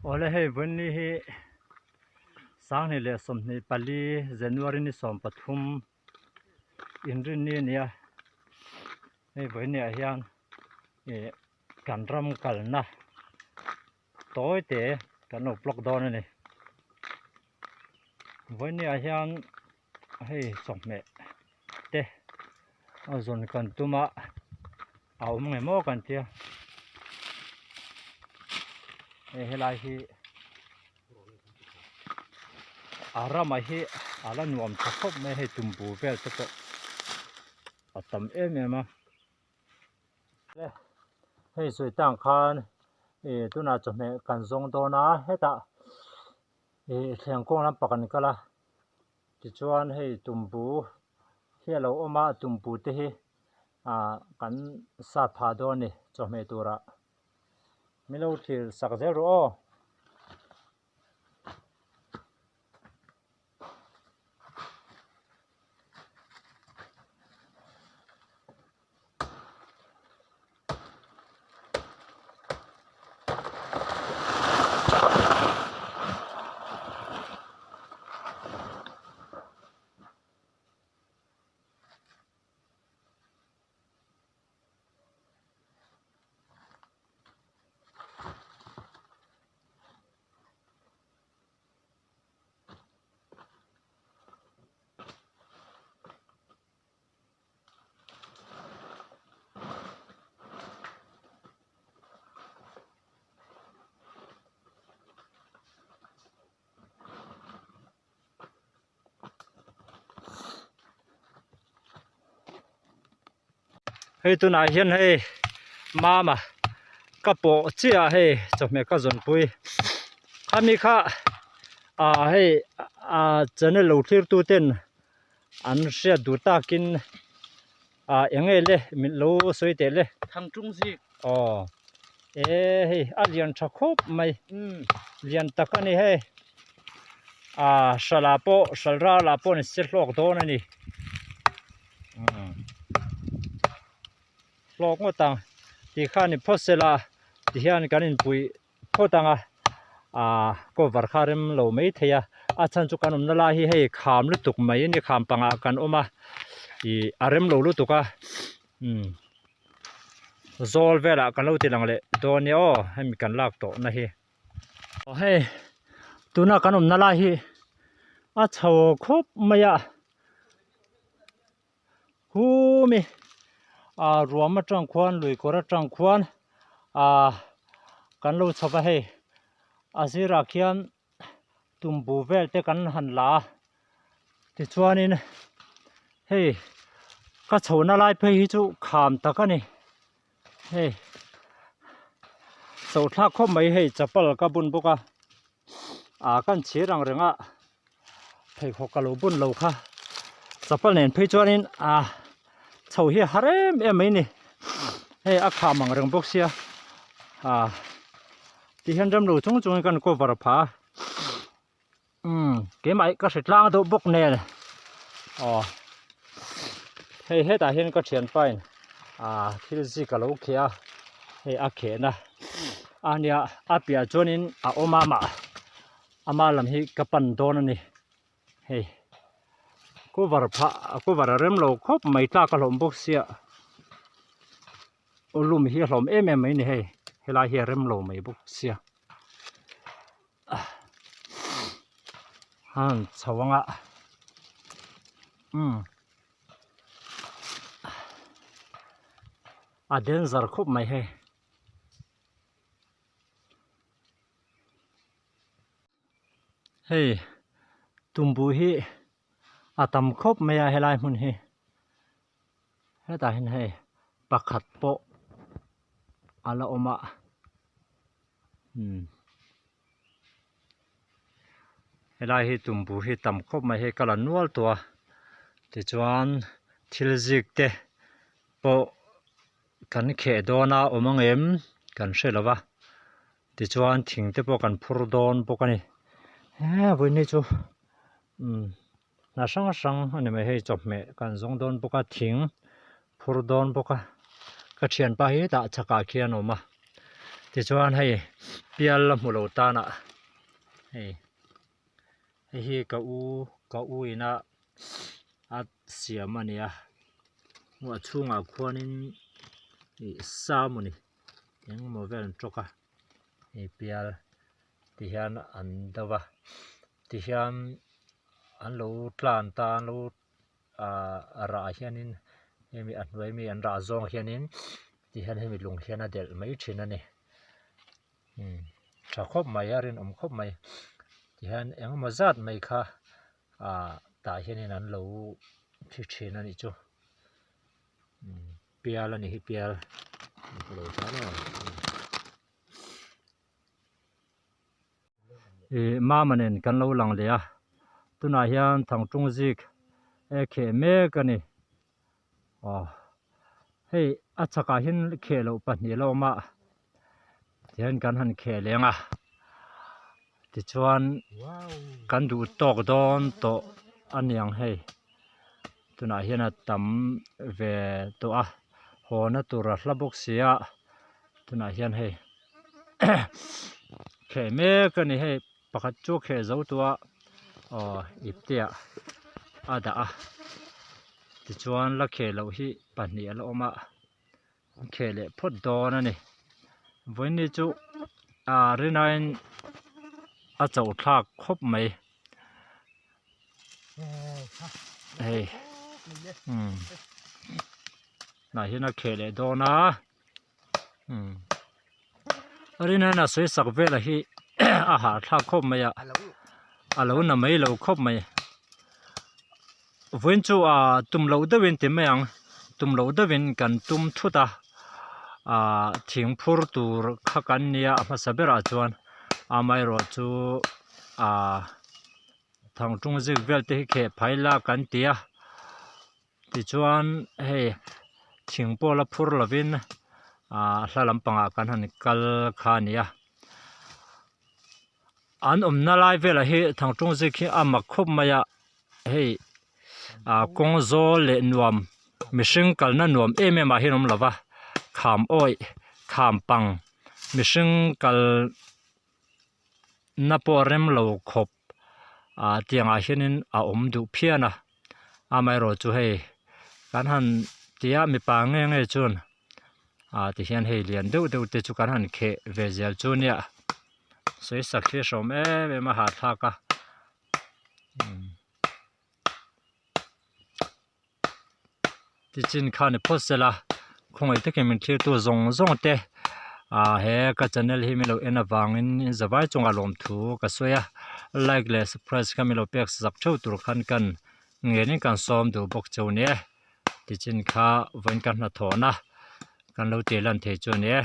Ole hei vun ni hi sang ni le som ni pali January ni som pathum inrin ni nia hei vun ni a hian kan ram kalna toy te kan no block don ani vun ni a hian hei som me te azon kan tuma aum nge mo kan tia helai hi arama hi ala nuam thakop me he tumbu vel te to atam em le hei sui tang khan tuna chome kan zong do na heta thleng kong lam pakan kala ti chuan hei tumbu hi lo oma tumbu te hi kan sa pha do ni chome tura milo thil sak zero hei tuna hian hei mama kapo chia hei chome ka zon pui khami kha hei channel lo thlir tu ten an ria du takin enge le min lo soi te le thang trung si hei alian tha khop mai lian tak ani hei salapo salra lapo ni se hlok don ani lok ngo tang ti khan ni phosela ti hian kanin pui photanga ko var kharem lo mei theya chan chu kanum na la hi hei kham lu tuk mai ni kham panga kan oma arem lo lu tuka zol vela kan lo tilang le doni hemi kan lak to na hi hei tuna kanum na la hi chho khop maya humi ruama tang khuan lui kora tang khuan kan lo chapa hei azira khian tumbu vel te kan han la ti chuanin hei ka chhona lai phei hi chu kham takani hei so thla khop mai hei chapal ka bun boka kan chirang renga phei khokalo bun lo kha chapal nen phei chuanin chho hi harem em mai ni hei kha mang reng bok sia ti hian ram lo chung chung kan ko var pha ke mai ka hritlang do bok ne hei heta hian ka thian pain thil zi ka lo khia hei khe na ania apia chonin oma ma ama lam hi ka pan don ani hei ko var rem lo khop mai ta ka hlom bok sia olum hi hlom em mai ni hei helai hi rem lo mai bok sia han chawanga danger khop mai hei hei tumbu hi atam khop maya helai mun hi heta hin hei pakhat po ala oma helai hi tumbu hi tam khop mai he kala nual to ti chuan thilzik te po kan khe dona omangem kan hrelawa ti chuan thing te po kan phur don pokani voi ni chu na sang ani mai hei chop me kan zong don poka thing phur don poka ka thian pa hi da chaka khian oma thì cho anh hay pial là một lỗ ta nè hay hay cậu ina at siam anh à mua chung à quan in sa muni những một vài trọc à hay pial thì hiện anh đâu va thì hiện anh lỗ tlan ta anh lỗ ra hiện in mi ăn với mi ăn ra zong hiện in thì hiện mi lùng hiện là để mấy chuyện này chả khóc mày rin khóc mày thì hiện em mà giặt mày kha tại hiện in anh lỗ chuyện này chứ pia là này pia lỗ ta nó mà mình cần lâu lằng đấy tu na hiện thằng trung zik khe me cái này hey achaka hin khelo pahnih lo ma hian kan han khelenga ti chuan kan du tok don to aniang hei tuna hian a tam ve to a hona tura hlabok sia tuna hian hei khe me ka ni hei pakhat chu khe zo tua iptia ada a ti chuan la khelo hi pahnih lo ma khele phot don ani voin ni chu rinain a chau thlak khop mai hey na hina khele dona rinain a soi sak vela hi a ha thlak khop mai alo na mai lo khop mai voin chu tum lo da win ti mai ang tum lo da win kan tum thuta thing phur tur kha kan nia ma sabera chuan amai ro chu thang tung zik vel te khe phaila kan tia ti chuan hei thing pola phur lovin hlalam panga kan han kal kha nia an omna lai vela hi thang tung zik hi ama khop maya hei kong zo le nuam mishing kalna nuam em a hinom lova kham oi kham pang mishing kal napo rem lo khop tianga hianin om du phiana amai ro chu hei kan han tia mi pa nge nge chun ti hian hei lian deuh te chu kan han khe vezel chu nia soi sakhi som em ma ha thaka ti chin khan phosela khongai te kemin thlir tu zong te he ka channel hi milo ena wangin zawai chunga lom thu ka soya like le surprise ka milo pek zak chho tur khan kan ngeni kan som du bok chho ne ti chin kha voin kan na thona kan lo te lan the chu ne